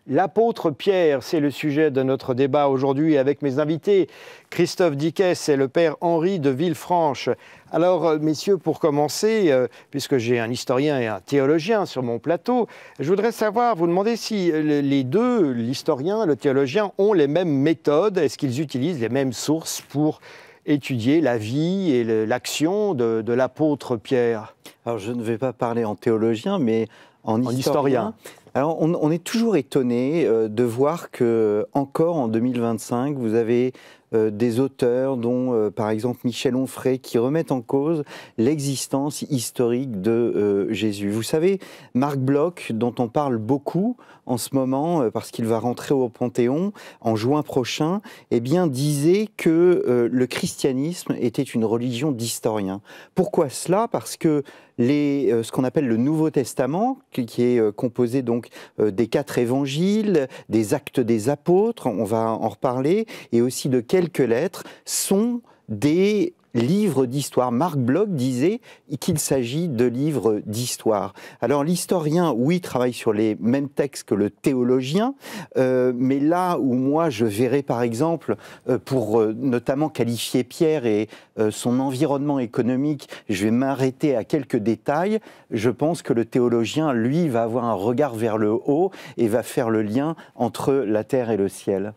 L'apôtre Pierre, c'est le sujet de notre débat aujourd'hui avec mes invités. Christophe Dickès et le père Henri de Villefranche. Alors, messieurs, pour commencer, puisque j'ai un historien et un théologien sur mon plateau, je voudrais savoir, vous demander si les deux, l'historien et le théologien, ont les mêmes méthodes. Est-ce qu'ils utilisent les mêmes sources pour étudier la vie et l'action de l'apôtre Pierre? Alors, je ne vais pas parler en théologien, mais en historien. Alors, on est toujours étonné de voir que, encore en 2025, vous avez des auteurs dont, par exemple, Michel Onfray, qui remettent en cause l'existence historique de Jésus. Vous savez, Marc Bloch, dont on parle beaucoup en ce moment, parce qu'il va rentrer au Panthéon en juin prochain, eh bien, disait que le christianisme était une religion d'historiens. Pourquoi cela? Parce que ce qu'on appelle le Nouveau Testament, qui est composé donc des 4 évangiles, des actes des apôtres, on va en reparler, et aussi de quelques lettres, sont des livres d'histoire. Marc Bloch disait qu'il s'agit de livres d'histoire. Alors l'historien, oui, travaille sur les mêmes textes que le théologien, mais là où moi je verrais par exemple, pour notamment qualifier Pierre et son environnement économique, je vais m'arrêter à quelques détails. Je pense que le théologien, lui, va avoir un regard vers le haut et va faire le lien entre la terre et le ciel.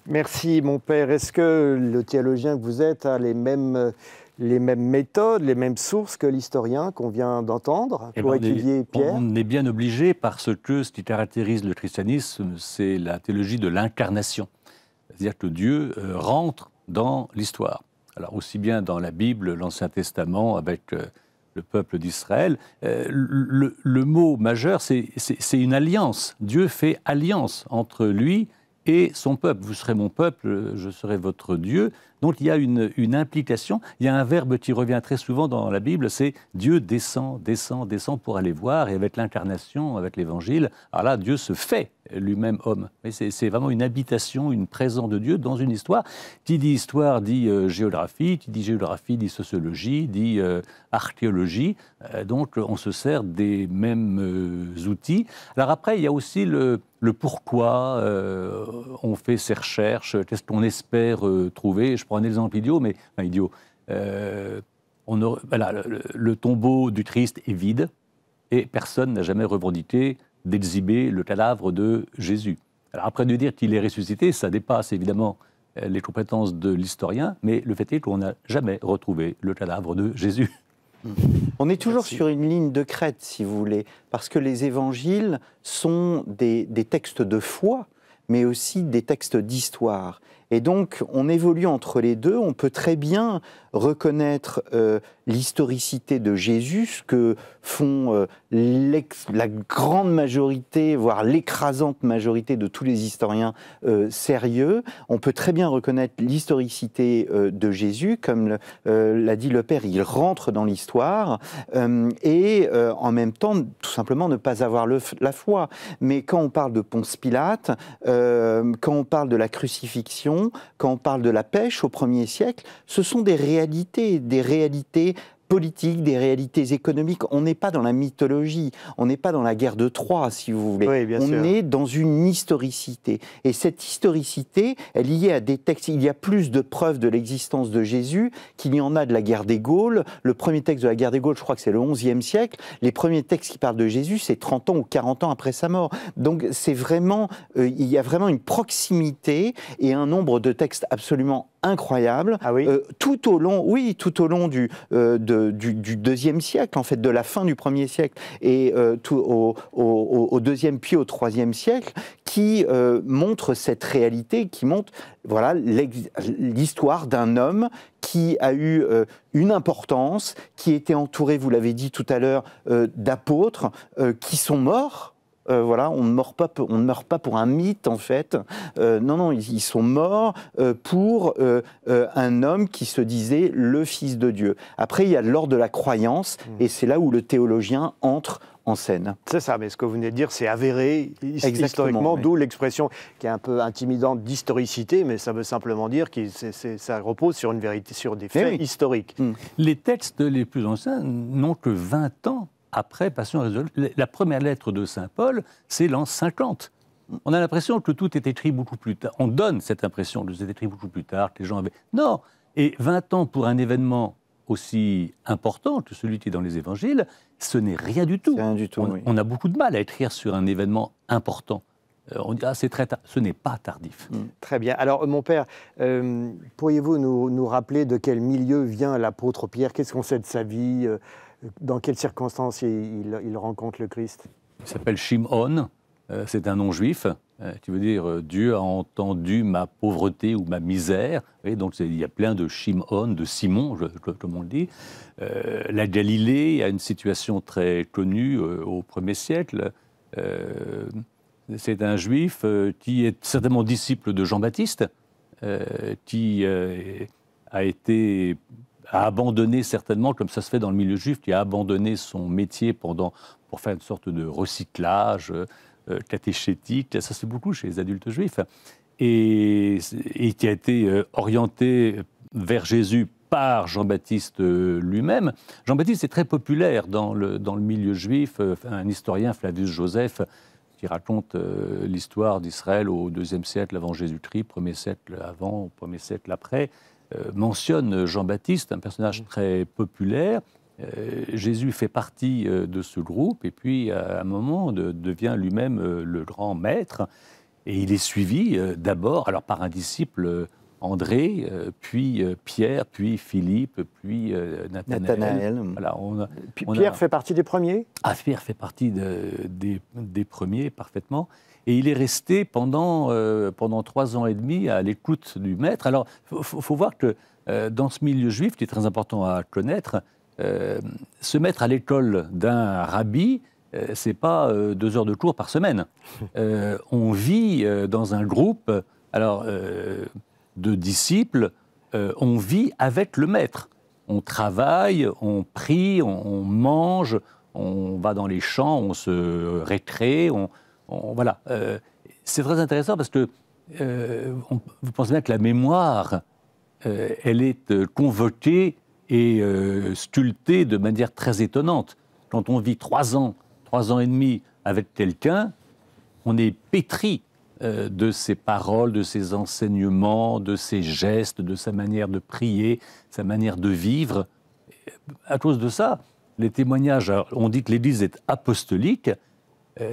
Merci, mon père. Est-ce que le théologien que vous êtes a les mêmes méthodes, les mêmes sources que l'historien qu'on vient d'entendre pour étudier Pierre? On est bien obligé parce que ce qui caractérise le christianisme, c'est la théologie de l'incarnation. C'est-à-dire que Dieu rentre dans l'histoire. Alors aussi bien dans la Bible, l'Ancien Testament, avec le peuple d'Israël, le mot majeur, c'est une alliance. Dieu fait alliance entre lui et son peuple. Vous serez mon peuple, je serai votre Dieu. Donc il y a une implication. Il y a un verbe qui revient très souvent dans la Bible, c'est Dieu descend, descend, descend pour aller voir. Et avec l'incarnation, avec l'Évangile, alors là, Dieu se fait lui-même homme. Mais c'est vraiment une habitation, une présence de Dieu dans une histoire. Qui dit histoire dit géographie, qui dit géographie dit sociologie, dit archéologie. Donc on se sert des mêmes outils. Alors après, il y a aussi le pourquoi on fait ces recherches, qu'est-ce qu'on espère trouver. Je prends un exemple idiot, mais enfin idiot. Voilà, le tombeau du Christ est vide et personne n'a jamais revendiqué d'exhiber le cadavre de Jésus. Alors après de dire qu'il est ressuscité, ça dépasse évidemment les compétences de l'historien, mais le fait est qu'on n'a jamais retrouvé le cadavre de Jésus. On est toujours sur une ligne de crête, si vous voulez, parce que les évangiles sont des textes de foi, mais aussi des textes d'histoire. Et donc, on évolue entre les deux. On peut très bien reconnaître l'historicité de Jésus, ce que font la grande majorité, voire l'écrasante majorité de tous les historiens sérieux. On peut très bien reconnaître l'historicité de Jésus, comme l'a dit le Père, il rentre dans l'histoire, et en même temps, tout simplement, ne pas avoir la foi. Mais quand on parle de Ponce Pilate, quand on parle de la crucifixion, quand on parle de la pêche au 1er siècle, ce sont des réalités politiques, des réalités économiques. On n'est pas dans la mythologie, on n'est pas dans la guerre de Troie, si vous voulez. Oui, bien sûr. On est dans une historicité. Et cette historicité, elle est liée à des textes. Il y a plus de preuves de l'existence de Jésus qu'il y en a de la guerre des Gaules. Le premier texte de la guerre des Gaules, je crois que c'est le XIe siècle. Les premiers textes qui parlent de Jésus, c'est 30 ans ou 40 ans après sa mort. Donc c'est vraiment, il y a vraiment une proximité et un nombre de textes absolument incroyable, tout au long du deuxième siècle, en fait, de la fin du 1er siècle et au deuxième puis au 3e siècle, qui montre cette réalité, qui montre voilà l'histoire d'un homme qui a eu une importance, qui était entouré, vous l'avez dit tout à l'heure, d'apôtres qui sont morts. Voilà, on ne meurt pas pour un mythe en fait. Non, ils sont morts pour un homme qui se disait le Fils de Dieu. Après, il y a l'ordre de la croyance, et c'est là où le théologien entre en scène. C'est ça, mais ce que vous venez de dire, c'est avéré historiquement, d'où l'expression qui est un peu intimidante d'historicité, mais ça veut simplement dire que ça repose sur une vérité, sur des faits historiques. Les textes les plus anciens n'ont que 20 ans après Passion et Résurrection. La première lettre de Saint Paul, c'est l'an 50. On a l'impression que tout est écrit beaucoup plus tard. On donne cette impression que c'est écrit beaucoup plus tard, que les gens avaient... Non. Et 20 ans pour un événement aussi important que celui qui est dans les évangiles, ce n'est rien du tout. Rien du tout, On a beaucoup de mal à écrire sur un événement important. On dit, c'est très tard. Ce n'est pas tardif. Très bien. Alors, mon père, pourriez-vous nous rappeler de quel milieu vient l'apôtre Pierre? Qu'est-ce qu'on sait de sa vie? Dans quelles circonstances il rencontre le Christ? Il s'appelle Shimon. C'est un nom juif, qui veut dire Dieu a entendu ma pauvreté ou ma misère. Et donc il y a plein de Shimon, de Simon, comme on le dit. La Galilée a une situation très connue au 1er siècle. C'est un juif qui est certainement disciple de Jean-Baptiste, qui a abandonné certainement, comme ça se fait dans le milieu juif, qui a abandonné son métier pour faire une sorte de recyclage catéchétique, ça c'est beaucoup chez les adultes juifs, et qui a été orienté vers Jésus par Jean-Baptiste lui-même. Jean-Baptiste est très populaire dans le milieu juif, un historien, Flavius Joseph, qui raconte l'histoire d'Israël au IIe siècle avant Jésus-Christ, 1er siècle avant, 1er siècle après, mentionne Jean-Baptiste, un personnage très populaire. Jésus fait partie de ce groupe et puis à un moment devient lui-même le grand maître et il est suivi d'abord alors par un disciple André, puis Pierre, puis Philippe, puis Nathanaël. Voilà, Pierre fait partie des premiers? Pierre fait partie des premiers parfaitement et il est resté pendant 3 ans et demi à l'écoute du maître. Alors il faut voir que dans ce milieu juif, qui est très important à connaître, se mettre à l'école d'un rabbi, c'est pas 2 heures de cours par semaine. On vit dans un groupe de disciples, on vit avec le maître. On travaille, on prie, on mange, on va dans les champs, on se récrée, voilà. C'est très intéressant parce que vous pensez bien que la mémoire, elle est convoquée et sculpté de manière très étonnante. Quand on vit 3 ans et demi avec quelqu'un, on est pétri de ses paroles, de ses enseignements, de ses gestes, de sa manière de prier, sa manière de vivre. À cause de ça, les témoignages, on dit que l'Église est apostolique,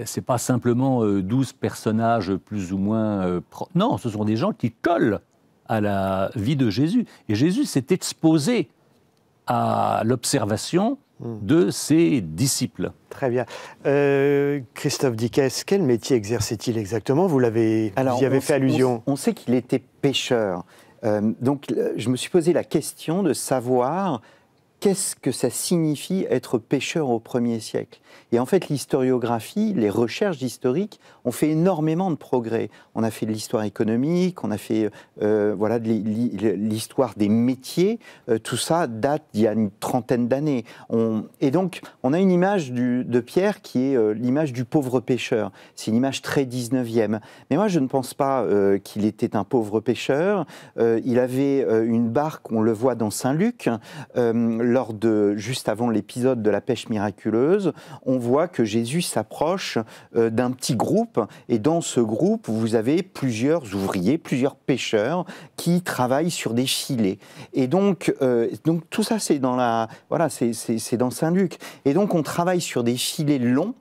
c'est pas simplement 12 personnages plus ou moins... non, ce sont des gens qui collent à la vie de Jésus. Et Jésus s'est exposé à l'observation de ses disciples. Très bien. Christophe Dickès, quel métier exerçait-il exactement? Vous y avez fait allusion. On sait qu'il était pêcheur. Donc je me suis posé la question de savoir qu'est-ce que ça signifie être pêcheur au 1er siècle. Et en fait, l'historiographie, les recherches d'historique ont fait énormément de progrès. On a fait de l'histoire économique, on a fait l'histoire des métiers. Tout ça date d'il y a une trentaine d'années. Et donc, on a une image de Pierre qui est l'image du pauvre pêcheur. C'est une image très 19e. Mais moi, je ne pense pas qu'il était un pauvre pêcheur. Il avait une barque, on le voit dans Saint-Luc, juste avant l'épisode de la pêche miraculeuse. On voit que Jésus s'approche d'un petit groupe, et dans ce groupe, vous avez plusieurs ouvriers, plusieurs pêcheurs qui travaillent sur des filets. Et donc tout ça, c'est c'est dans Saint-Luc. Et donc, on travaille sur des filets longs.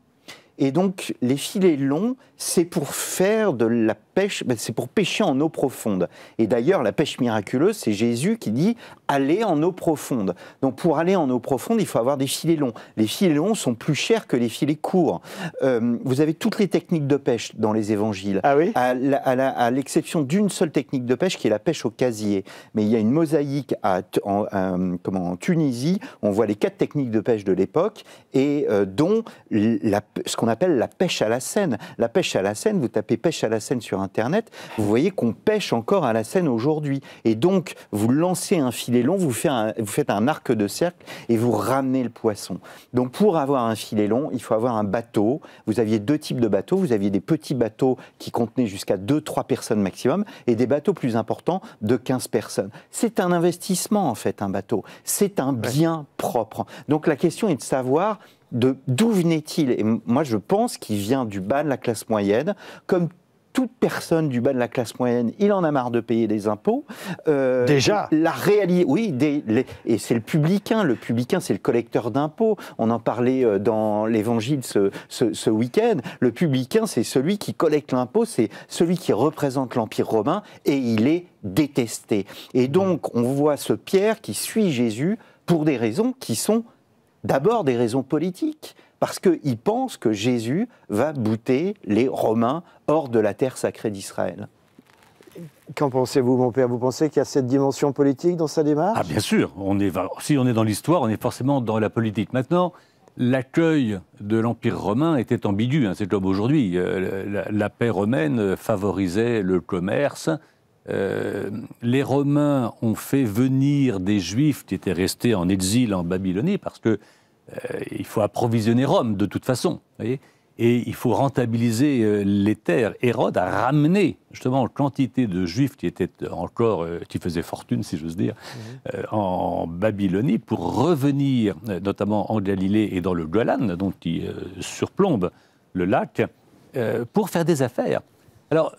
Et donc, les filets longs, c'est pour faire de la pêche, c'est pour pêcher en eau profonde. Et d'ailleurs, la pêche miraculeuse, c'est Jésus qui dit « allez en eau profonde ». Donc, pour aller en eau profonde, il faut avoir des filets longs. Les filets longs sont plus chers que les filets courts. Vous avez toutes les techniques de pêche dans les évangiles, ah oui, à l'exception d'une seule technique de pêche qui est la pêche au casier. Mais il y a une mosaïque en Tunisie, on voit les 4 techniques de pêche de l'époque, et dont ce qu'on appelle la pêche à la Seine. La pêche à la Seine, vous tapez pêche à la Seine sur Internet, vous voyez qu'on pêche encore à la Seine aujourd'hui. Et donc, vous lancez un filet long, vous faites un arc de cercle et vous ramenez le poisson. Donc, pour avoir un filet long, il faut avoir un bateau. Vous aviez 2 types de bateaux. Vous aviez des petits bateaux qui contenaient jusqu'à 2-3 personnes maximum et des bateaux plus importants de 15 personnes. C'est un investissement, en fait, un bateau. C'est un bien propre. Donc, la question est de savoir d'où venait-il. Et moi, je pense qu'il vient du bas de la classe moyenne, comme toute personne du bas de la classe moyenne, il en a marre de payer des impôts. Déjà la réalité, oui, et c'est le publicain. Le publicain, c'est le collecteur d'impôts. On en parlait dans l'Évangile ce week-end. Le publicain, c'est celui qui collecte l'impôt, c'est celui qui représente l'Empire romain, et il est détesté. Et donc, on voit ce Pierre qui suit Jésus pour des raisons qui sont d'abord des raisons politiques, parce qu'il pense que Jésus va bouter les Romains hors de la terre sacrée d'Israël. Qu'en pensez-vous, mon père? Vous pensez qu'il y a cette dimension politique dans sa démarche? Ah, bien sûr. Si on est dans l'histoire, on est forcément dans la politique. Maintenant, l'accueil de l'Empire romain était ambigu. Hein, c'est comme aujourd'hui. La paix romaine favorisait le commerce. Les Romains ont fait venir des Juifs qui étaient restés en exil en Babylonie parce que il faut approvisionner Rome de toute façon, voyez, et il faut rentabiliser les terres. Hérode a ramené justement une quantité de Juifs qui étaient encore, qui faisaient fortune, si j'ose dire, en Babylonie pour revenir, notamment en Galilée et dans le Golan, donc qui surplombe le lac, pour faire des affaires. Alors,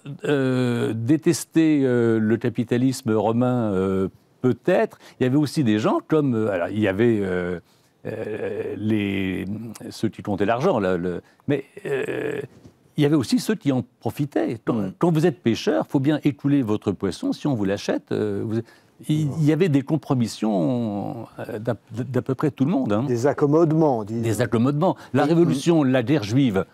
détester le capitalisme romain, peut-être. Il y avait aussi des gens comme... alors, il y avait ceux qui comptaient l'argent, mais il y avait aussi ceux qui en profitaient. Quand vous êtes pêcheur, il faut bien écouler votre poisson. Si on vous l'achète, il y avait des compromissions d'à peu près tout le monde. Hein. Des accommodements, disons. Des accommodements. La révolution, la guerre juive,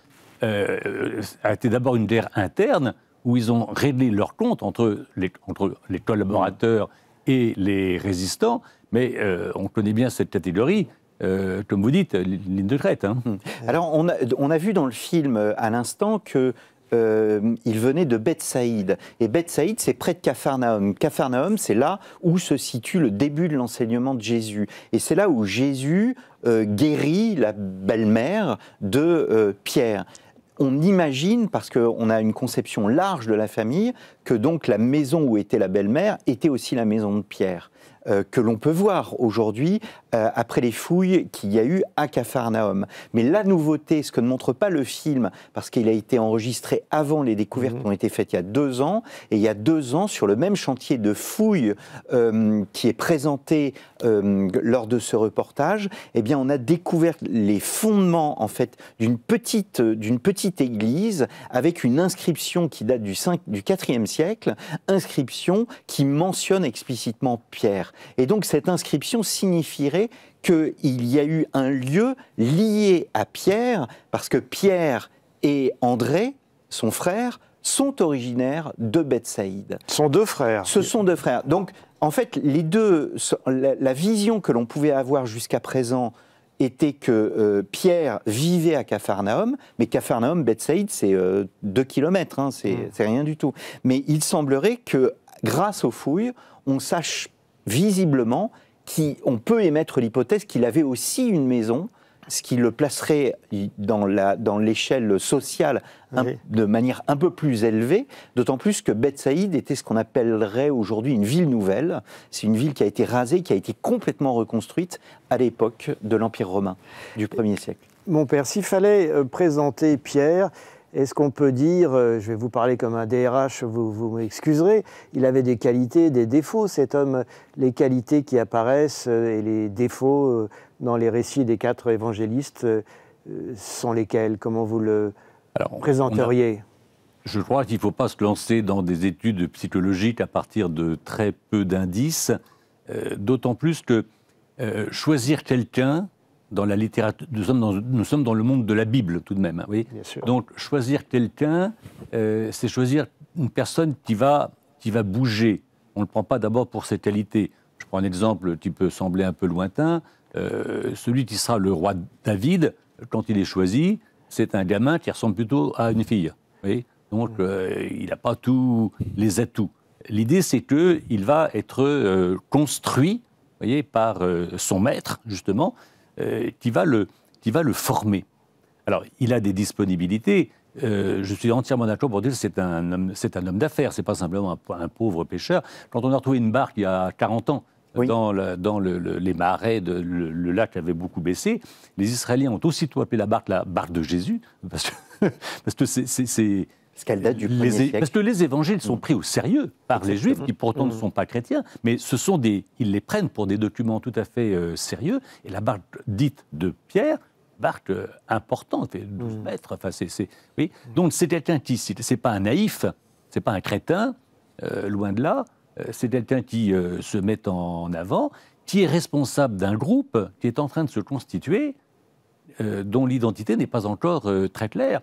a été d'abord une guerre interne où ils ont réglé leur compte entre les collaborateurs et les résistants, mais on connaît bien cette catégorie, comme vous dites, ligne de crête. Hein. Alors on a vu dans le film à l'instant que il venait de Bethsaïde. Et Bethsaïde, c'est près de Capharnaüm. Capharnaüm, c'est là où se situe le début de l'enseignement de Jésus. Et c'est là où Jésus guérit la belle-mère de Pierre. On imagine, parce qu'on a une conception large de la famille, que donc la maison où était la belle-mère était aussi la maison de Pierre, que l'on peut voir aujourd'hui après les fouilles qu'il y a eu à Capharnaüm. Mais la nouveauté, ce que ne montre pas le film, parce qu'il a été enregistré avant les découvertes qui ont été faites il y a 2 ans, et il y a 2 ans, sur le même chantier de fouilles qui est présenté lors de ce reportage, eh bien, on a découvert les fondements en fait d'une petite église avec une inscription qui date du 4e siècle, inscription qui mentionne explicitement Pierre. Et donc cette inscription signifierait qu'il y a eu un lieu lié à Pierre, parce que Pierre et André, son frère, sont originaires de Bethsaïde. Ce sont 2 frères. Ce sont 2 frères. Donc, en fait, les deux, la vision que l'on pouvait avoir jusqu'à présent était que Pierre vivait à Capharnaüm, mais Capharnaüm, Bethsaïde, c'est 2 kilomètres, hein, c'est rien du tout. Mais il semblerait que, grâce aux fouilles, on sache visiblement qu'on peut émettre l'hypothèse qu'il avait aussi une maison, ce qui le placerait dans l'échelle sociale de manière un peu plus élevée, d'autant plus que Bethsaïde était ce qu'on appellerait aujourd'hui une ville nouvelle. C'est une ville qui a été rasée, qui a été complètement reconstruite à l'époque de l'Empire romain du 1er siècle. Mon père, s'il fallait présenter Pierre, est-ce qu'on peut dire, je vais vous parler comme un DRH, vous m'excuserez, il avait des qualités, des défauts, cet homme, les qualités qui apparaissent et les défauts dans les récits des 4 évangélistes sont lesquels? Comment vous le présenteriez? Je crois qu'il ne faut pas se lancer dans des études psychologiques à partir de très peu d'indices, d'autant plus que choisir quelqu'un, dans la littérature, nous sommes dans le monde de la Bible tout de même. Oui. Bien sûr. Donc choisir quelqu'un, c'est choisir une personne qui va bouger. On ne le prend pas d'abord pour ses qualités. Je prends un exemple qui peut sembler un peu lointain. Celui qui sera le roi David, quand il est choisi, c'est un gamin qui ressemble plutôt à une fille. Oui. Donc il n'a pas tous les atouts. L'idée, c'est qu'il va être construit, voyez, par son maître, justement, qui va le former. Alors, il a des disponibilités. Je suis entièrement d'accord pour dire que c'est un homme d'affaires, c'est pas simplement un pauvre pêcheur. Quand on a retrouvé une barque il y a 40 ans, oui, dans les marais, le lac avait beaucoup baissé, les Israéliens ont aussitôt appelé la barque de Jésus, parce que Parce qu'elle date du 1er siècle. Parce que les évangiles sont pris au sérieux par les Juifs, qui pourtant ne sont pas chrétiens, mais ils les prennent pour des documents tout à fait sérieux. Et la barque dite de Pierre, barque importante, fait 12 mètres. Enfin, oui. Donc c'est quelqu'un qui, c'est pas un naïf, c'est pas un crétin, loin de là. C'est quelqu'un qui se met en avant, qui est responsable d'un groupe qui est en train de se constituer, dont l'identité n'est pas encore très claire.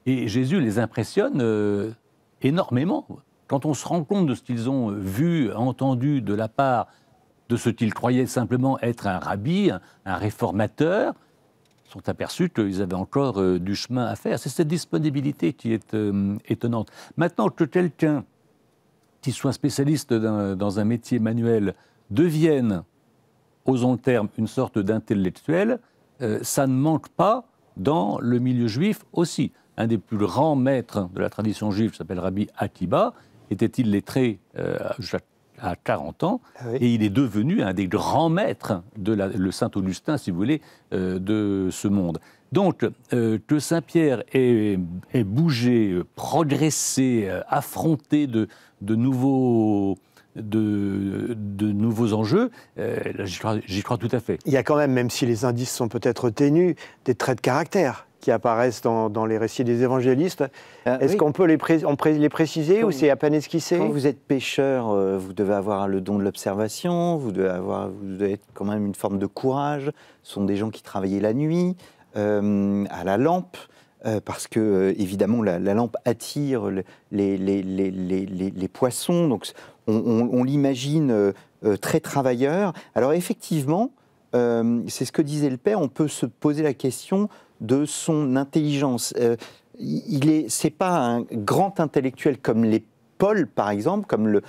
Et Jésus les impressionne énormément. Quand on se rend compte de ce qu'ils ont vu, entendu de la part de ce qu'ils croyaient simplement être un rabbi, un réformateur, ils sont aperçus qu'ils avaient encore du chemin à faire. C'est cette disponibilité qui est étonnante. Maintenant que quelqu'un qui soit spécialiste dans un métier manuel devienne, osons le terme, une sorte d'intellectuel, ça ne manque pas dans le milieu juif aussi. Un des plus grands maîtres de la tradition juive s'appelle Rabbi Akiba, était illettré à 40 ans, et il est devenu un des grands maîtres, le Saint-Augustin, si vous voulez, de ce monde. Donc, que Saint-Pierre ait bougé, progressé, affronté de nouveaux enjeux, j'y crois tout à fait. Il y a quand même si les indices sont peut-être ténus, des traits de caractère qui apparaissent dans les récits des évangélistes. Est-ce qu'on peut les préciser ou c'est à peine esquissé? Quand vous êtes pêcheur, vous devez avoir le don de l'observation, vous devez être quand même une forme de courage. Ce sont des gens qui travaillaient la nuit, à la lampe, parce que, évidemment, la lampe attire les poissons. Donc, on l'imagine très travailleur. Alors, effectivement, c'est ce que disait le père, on peut se poser la question de son intelligence. C'est pas un grand intellectuel comme les Paul, par exemple, comme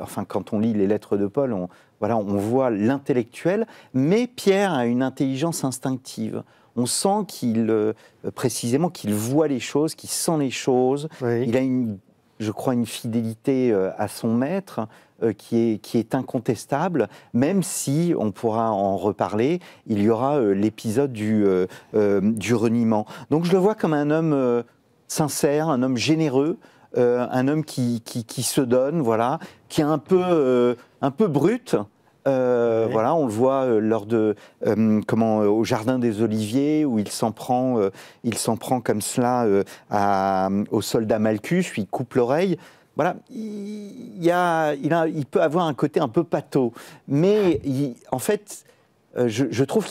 enfin, quand on lit les lettres de Paul, on voit l'intellectuel, mais Pierre a une intelligence instinctive. On sent précisément qu'il voit les choses, qu'il sent les choses. Oui. Il a je crois, une fidélité à son maître qui est incontestable, même si, on pourra en reparler, il y aura l'épisode du reniement. Donc je le vois comme un homme sincère, un homme généreux, un homme qui se donne, voilà, qui est un peu brut. Oui. Voilà, on le voit lors au Jardin des Oliviers, où il s'en prend comme cela au soldat Malchus, il coupe l'oreille. Voilà, il peut avoir un côté un peu pâteau, mais en fait, je trouve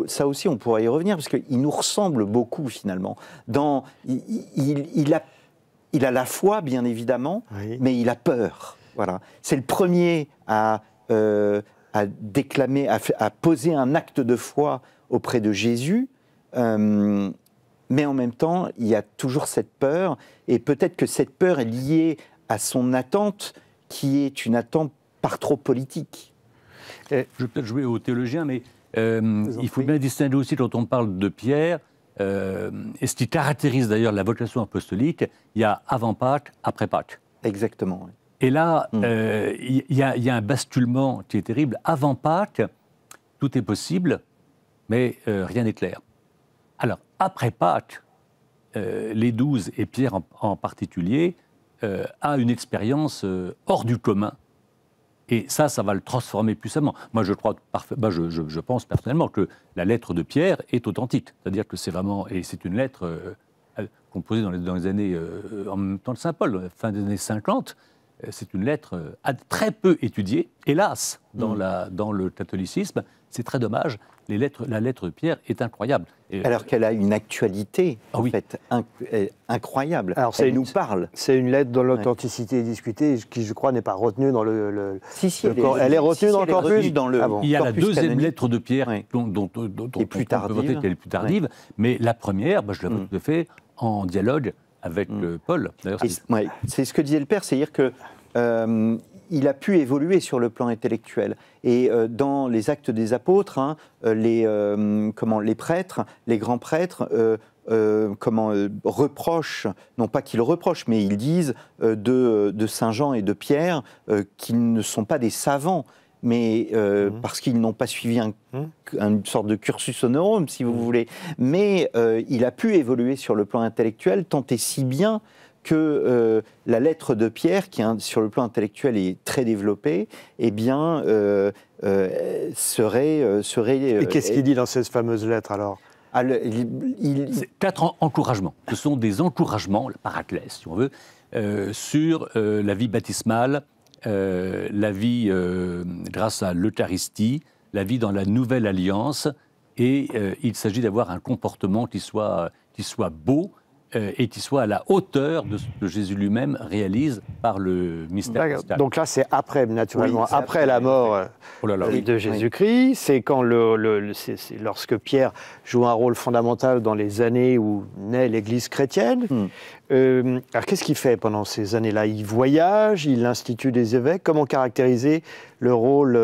ça aussi, on pourrait y revenir, parce qu'il nous ressemble beaucoup finalement. Il a la foi, bien évidemment, oui. Mais il a peur. Voilà, c'est le premier à déclamer, à poser un acte de foi auprès de Jésus, mais en même temps, il y a toujours cette peur, et peut-être que cette peur est liée à son attente, qui est une attente par trop politique. Je vais peut-être jouer au théologien, mais il faut bien distinguer aussi, quand on parle de Pierre, et ce qui caractérise d'ailleurs la vocation apostolique, il y a avant Pâques, après Pâques. Exactement, oui. Et là, il y a un basculement qui est terrible. Avant Pâques, tout est possible, mais rien n'est clair. Alors, après Pâques, les 12, et Pierre en particulier, a une expérience hors du commun. Et ça va le transformer puissamment. Moi, je pense personnellement que la lettre de Pierre est authentique. C'est-à-dire que c'est vraiment... Et c'est une lettre composée dans les années... en même temps de Saint Paul, fin des années 50... C'est une lettre très peu étudiée, hélas, dans le catholicisme. C'est très dommage. La lettre de Pierre est incroyable. Alors qu'elle a une actualité, en fait, incroyable. Alors, elle nous parle. C'est une lettre dont l'authenticité est discutée, qui, je crois, n'est pas retenue dans le elle est retenue dans le corpus. Il y a la deuxième lettre de Pierre, dont on peut voter qu'elle est plus tardive, mais la première, je la vois tout à fait en dialogue avec Paul. C'est ce que disait le père, c'est-à-dire qu'il a pu évoluer sur le plan intellectuel. Et dans les Actes des Apôtres, les prêtres, les grands prêtres, reprochent, non pas qu'ils reprochent, mais ils disent de Saint Jean et de Pierre qu'ils ne sont pas des savants, mais parce qu'ils n'ont pas suivi une sorte de cursus honorum, si vous voulez. Mais il a pu évoluer sur le plan intellectuel, tant et si bien que la lettre de Pierre, qui sur le plan intellectuel est très développée, eh bien, serait... Et qu'est-ce qu'il dit dans cette fameuse lettre alors? C'est 4 encouragements. Ce sont des encouragements, la paraclèse, si on veut, sur la vie baptismale, la vie grâce à l'Eucharistie, la vie dans la nouvelle alliance, et il s'agit d'avoir un comportement qui soit beau et qui soit à la hauteur de ce que Jésus lui-même réalise par le mystère pascal. Donc là, c'est après, naturellement, oui, après la mort oui. de Jésus-Christ. C'est quand c'est lorsque Pierre joue un rôle fondamental dans les années où naît l'Église chrétienne. Alors, qu'est-ce qu'il fait pendant ces années-là? Il voyage, il institue des évêques. Comment caractériser le rôle?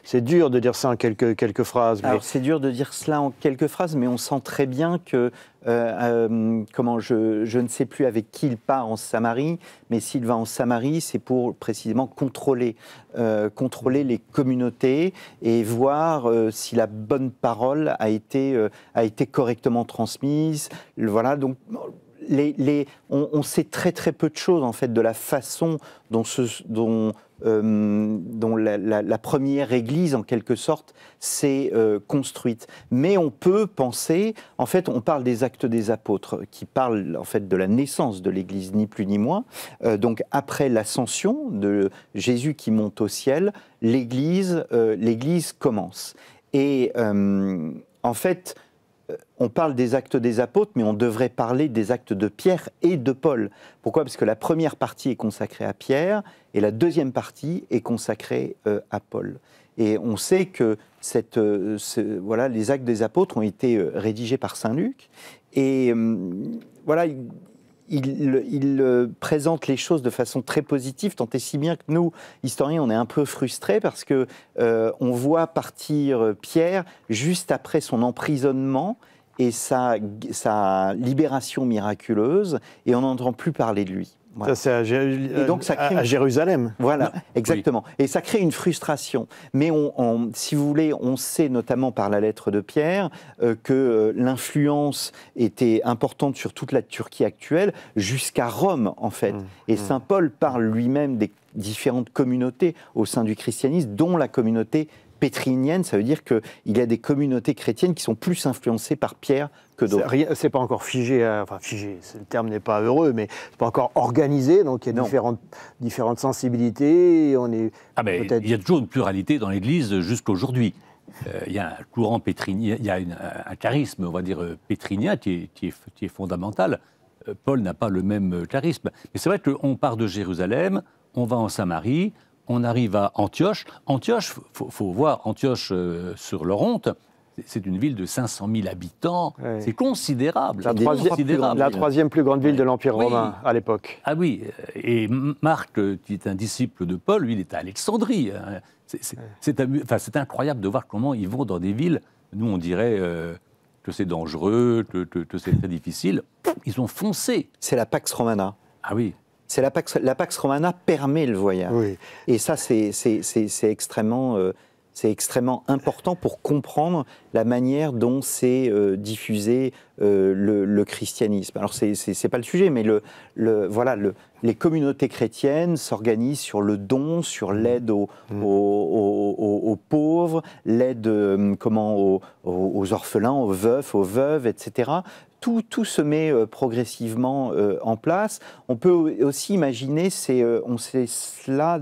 C'est dur de dire ça en quelques phrases. Alors, c'est dur de dire cela en quelques phrases, mais on sent très bien que, je ne sais plus avec qui il part en Samarie, mais s'il va en Samarie, c'est pour précisément contrôler les communautés et voir si la bonne parole a été correctement transmise. Voilà, donc... on sait très très peu de choses en fait de la façon dont la première Église en quelque sorte s'est construite. Mais on peut penser, en fait, on parle des Actes des Apôtres qui parlent en fait de la naissance de l'Église, ni plus ni moins. Donc après l'ascension de Jésus qui monte au ciel, l'Église commence. Et en fait, on parle des Actes des Apôtres, mais on devrait parler des Actes de Pierre et de Paul. Pourquoi? Parce que la première partie est consacrée à Pierre et la deuxième partie est consacrée à Paul. Et on sait que les Actes des Apôtres ont été rédigés par saint Luc. Et voilà, il présente les choses de façon très positive, tant et si bien que nous, historiens, on est un peu frustrés parce que on voit partir Pierre juste après son emprisonnement et sa libération miraculeuse, et on n'entend plus parler de lui. Voilà. Ça, c'est à Jérusalem. Voilà, exactement. Oui. Et ça crée une frustration. Mais si vous voulez, on sait notamment par la lettre de Pierre que l'influence était importante sur toute la Turquie actuelle, jusqu'à Rome, en fait. Et saint Paul parle lui-même des différentes communautés au sein du christianisme, dont la communauté pétrinienne. Ça veut dire qu'il y a des communautés chrétiennes qui sont plus influencées par Pierre que d'autres. C'est pas encore figé, enfin figé, le terme n'est pas heureux, mais c'est pas encore organisé, donc il y a différentes sensibilités. Il y a toujours une pluralité dans l'Église jusqu'aujourd'hui. Il y a un courant pétrinien, il y a un charisme, on va dire, pétrinien qui est fondamental. Paul n'a pas le même charisme. Mais c'est vrai qu'on part de Jérusalem, on va en Samarie, on arrive à Antioche. Antioche, faut voir Antioche sur l'Oronte. C'est une ville de 500 000 habitants. Ouais. C'est considérable. La troisième plus grande ville de l'Empire romain à l'époque. Ah oui. Et Marc, qui est un disciple de Paul, lui, il est à Alexandrie. C'est incroyable de voir comment ils vont dans des villes. Nous, on dirait que c'est dangereux, que c'est très difficile. Ils ont foncé. C'est la Pax Romana. Ah oui. La Pax Romana permet le voyage. Oui. Et ça, c'est extrêmement important pour comprendre la manière dont s'est diffusé le christianisme. Alors, c'est pas le sujet, mais les communautés chrétiennes s'organisent sur le don, sur l'aide aux pauvres, l'aide aux orphelins, aux veufs, aux veuves, etc. Tout se met progressivement en place. On peut aussi imaginer, on sait cela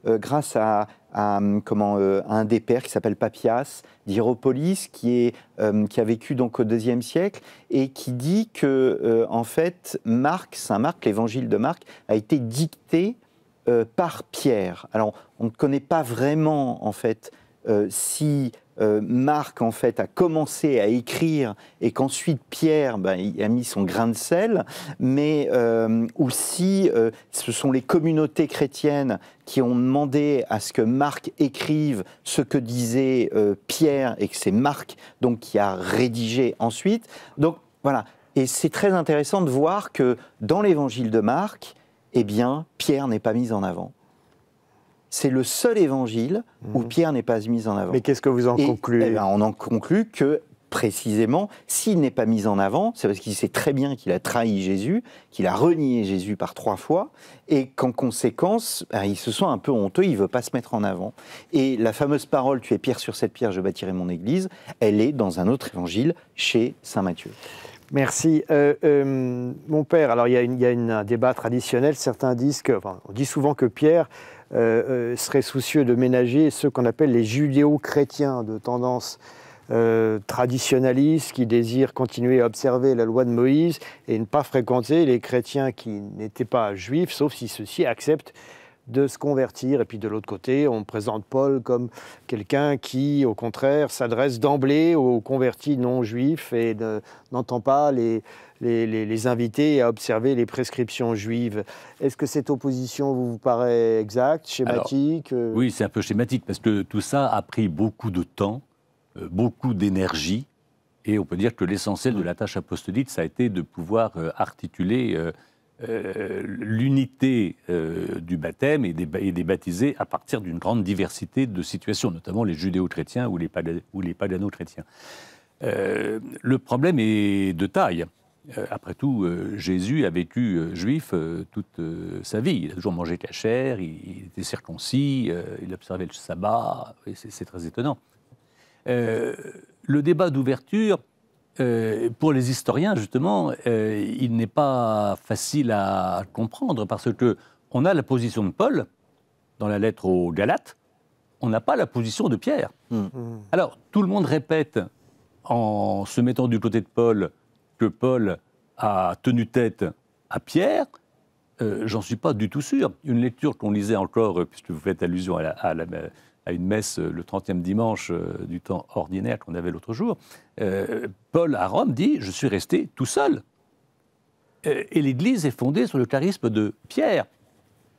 grâce à un des pères qui s'appelle Papias d'Hiéropolis, qui a vécu donc au IIe siècle, et qui dit que en fait Saint Marc, l'évangile de Marc, a été dicté par Pierre. Alors on ne connaît pas vraiment en fait si Marc en fait a commencé à écrire et qu'ensuite Pierre il a mis son grain de sel, mais aussi ce sont les communautés chrétiennes qui ont demandé à ce que Marc écrive ce que disait Pierre, et que c'est Marc donc qui a rédigé ensuite. Donc voilà, et c'est très intéressant de voir que dans l'évangile de Marc, eh bien Pierre n'est pas mis en avant. C'est le seul évangile où Pierre n'est pas mis en avant. Mais qu'est-ce que vous en concluez? On en conclut que précisément, s'il n'est pas mis en avant, c'est parce qu'il sait très bien qu'il a trahi Jésus, qu'il a renié Jésus par 3 fois, et qu'en conséquence, il se sent un peu honteux, il ne veut pas se mettre en avant. Et la fameuse parole « Tu es pierre sur cette pierre, je bâtirai mon église », elle est dans un autre évangile, chez saint Matthieu. Merci. Mon père, alors il y a un débat traditionnel, certains disent que, enfin, on dit souvent que Pierre serait soucieux de ménager ceux qu'on appelle les judéo-chrétiens de tendance traditionnalistes qui désirent continuer à observer la loi de Moïse et ne pas fréquenter les chrétiens qui n'étaient pas juifs, sauf si ceux-ci acceptent de se convertir. Et puis de l'autre côté, on présente Paul comme quelqu'un qui, au contraire, s'adresse d'emblée aux convertis non juifs et n'entend pas les inviter à observer les prescriptions juives. Est-ce que cette opposition vous paraît exacte, schématique? Oui, c'est un peu schématique, parce que tout ça a pris beaucoup de temps, beaucoup d'énergie, et on peut dire que l'essentiel de la tâche apostolique, ça a été de pouvoir articuler l'unité du baptême et des baptisés à partir d'une grande diversité de situations, notamment les judéo-chrétiens ou les pagano-chrétiens. Le problème est de taille. Après tout, Jésus a vécu juif toute sa vie. Il a toujours mangé cachère, il était circoncis, il observait le sabbat, et c'est très étonnant. Le débat d'ouverture, pour les historiens, justement, il n'est pas facile à comprendre parce qu'on a la position de Paul dans la lettre aux Galates, on n'a pas la position de Pierre. Alors, tout le monde répète, en se mettant du côté de Paul, que Paul a tenu tête à Pierre. J'en suis pas du tout sûr. Une lecture qu'on lisait encore, puisque vous faites allusion à une messe le 30e dimanche du temps ordinaire qu'on avait l'autre jour, Paul à Rome dit « Je suis resté tout seul ». Et l'Église est fondée sur le charisme de Pierre.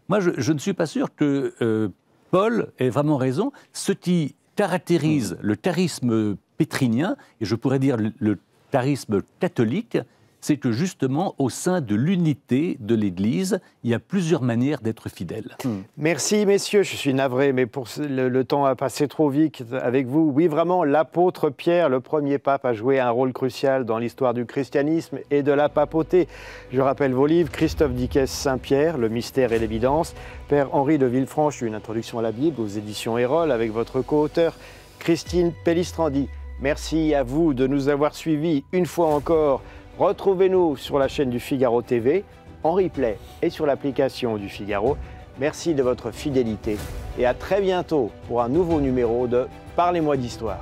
Moi, je ne suis pas sûr que Paul ait vraiment raison. Ce qui caractérise le charisme pétrinien, et je pourrais dire le charisme catholique, c'est que justement, au sein de l'unité de l'Église, il y a plusieurs manières d'être fidèle. Merci, messieurs. Je suis navré, mais le temps a passé trop vite avec vous. Oui, vraiment, l'apôtre Pierre, le premier pape, a joué un rôle crucial dans l'histoire du christianisme et de la papauté. Je rappelle vos livres, Christophe Dickès, Saint-Pierre, Le mystère et l'évidence, Père Henri de Villefranche, une introduction à la Bible aux éditions Erol, avec votre co-auteur Christine Pellistrandi. Merci à vous de nous avoir suivis une fois encore. Retrouvez-nous sur la chaîne du Figaro TV, en replay et sur l'application du Figaro. Merci de votre fidélité et à très bientôt pour un nouveau numéro de Parlez-moi d'Histoire.